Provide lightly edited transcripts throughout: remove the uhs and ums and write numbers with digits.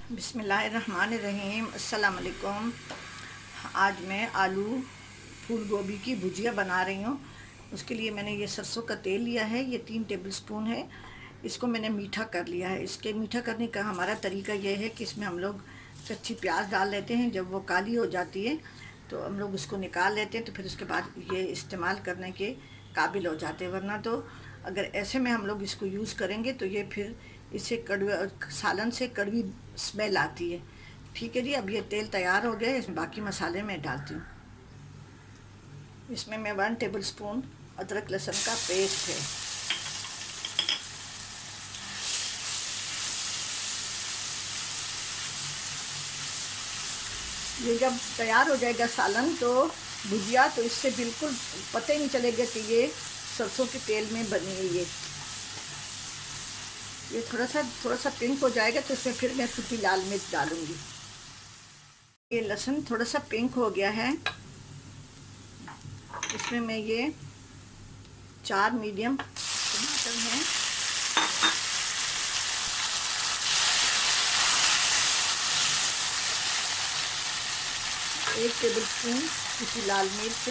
बिस्मिल्लाहिर्रहमानिर्रहीम। अस्सलाम वालेकुम। आज मैं आलू फूल गोभी की भुजिया बना रही हूँ। उसके लिए मैंने ये सरसों का तेल लिया है, ये 3 टेबलस्पून है। इसको मैंने मीठा कर लिया है। इसके मीठा करने का हमारा तरीका ये है कि इसमें हम लोग कच्ची प्याज डाल लेते हैं। जब वो काली हो जाती है तो हम लोग उसको निकाल लेते हैं, तो फिर उसके बाद ये इस्तेमाल करने के काबिल हो जाते हैं। वरना तो अगर ऐसे में हम लोग इसको यूज़ करेंगे तो ये फिर इससे कड़वा सालन से कड़वी स्मेल आती है। ठीक है जी, अब ये तेल तैयार हो गया। इसमें बाकी मसाले मैं डालती हूँ। इसमें मैं 1 टेबलस्पून अदरक लहसुन का पेस्ट है। ये जब तैयार हो जाएगा सालन तो भुजिया, तो इससे बिल्कुल पता ही नहीं चलेगा कि ये सरसों के तेल में बनी है। ये थोड़ा सा पिंक हो जाएगा तो इसमें फिर मैं सूखी लाल मिर्च डालूंगी। ये लहसुन थोड़ा सा पिंक हो गया है। इसमें मैं ये 4 मीडियम टमाटर हैं, एक टेबलस्पून सूखी लाल मिर्च,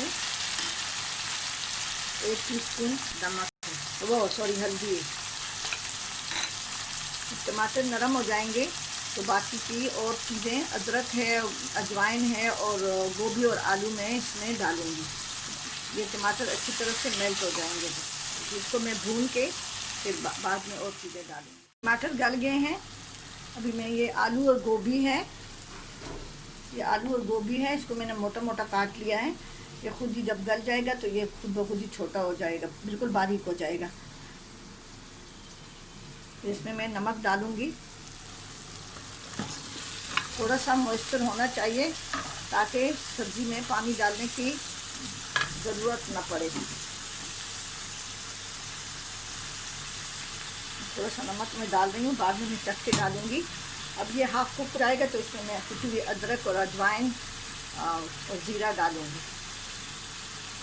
1 टीस्पून नमक, हल्दी। टमाटर नरम हो जाएंगे तो बाकी की और चीज़ें, अदरक है, अजवाइन है और गोभी और आलू मैं इसमें डालूंगी। ये टमाटर अच्छी तरह से मेल्ट हो जाएंगे तो इसको मैं भून के फिर बाद में और चीज़ें डालूंगी। टमाटर गल गए हैं। अभी मैं ये आलू और गोभी है, इसको मैंने मोटा मोटा काट लिया है। ये खुद ही जब गल जाएगा तो ये खुद ब खुद ही छोटा हो जाएगा, बिल्कुल बारीक हो जाएगा। इसमें मैं नमक डालूंगी। थोड़ा सा मॉइस्चर होना चाहिए ताकि सब्ज़ी में पानी डालने की ज़रूरत ना पड़े। थोड़ा सा नमक मैं डाल रही हूँ, बाद में मैं चख के डालूंगी। अब ये हाफ कुक रहेगा तो इसमें मैं कुटी हुई अदरक और अजवाइन और ज़ीरा डालूंगी।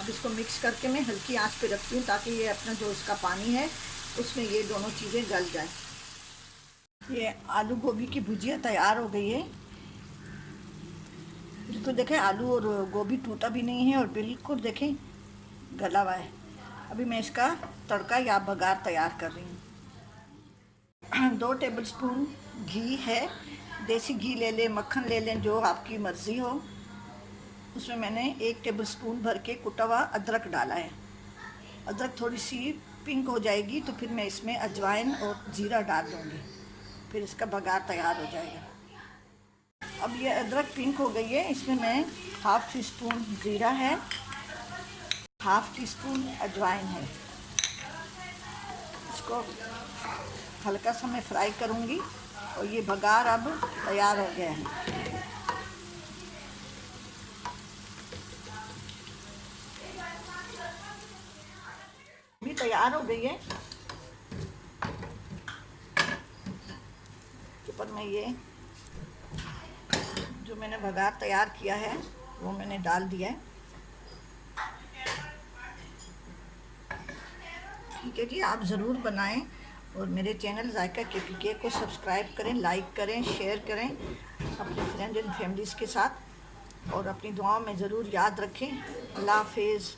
अब इसको मिक्स करके मैं हल्की आंच पे रखती हूँ ताकि ये अपना जो उसका पानी है उसमें ये दोनों चीज़ें गल जाए। ये आलू गोभी की भुजिया तैयार हो गई है। बिल्कुल देखें, आलू और गोभी टूटा भी नहीं है और बिल्कुल देखें गला हुआ है। अभी मैं इसका तड़का या बघार तैयार कर रही हूँ। 2 टेबलस्पून घी है, देसी घी ले लें, मक्खन ले लें, जो आपकी मर्ज़ी हो। उसमें मैंने 1 टेबलस्पून भर के कुटा हुआ अदरक डाला है। अदरक थोड़ी सी पिंक हो जाएगी तो फिर मैं इसमें अजवाइन और ज़ीरा डाल दूँगी, फिर इसका बघार तैयार हो जाएगा। अब ये अदरक पिंक हो गई है। इसमें मैं 1/2 टीस्पून ज़ीरा है, 1/2 टीस्पून अजवाइन है। इसको हल्का सा मैं फ्राई करूँगी और ये बघार अब तैयार हो गया है। भी तैयार हो गई है। ऊपर में ये जो मैंने बघार तैयार किया है वो मैंने डाल दिया है। ठीक है जी, आप ज़रूर बनाएं और मेरे चैनल जायका KPK को सब्सक्राइब करें, लाइक करें, शेयर करें अपने फ्रेंड एंड फैमिलीज़ के साथ, और अपनी दुआओं में ज़रूर याद रखें। अल्लाह हाफिज़।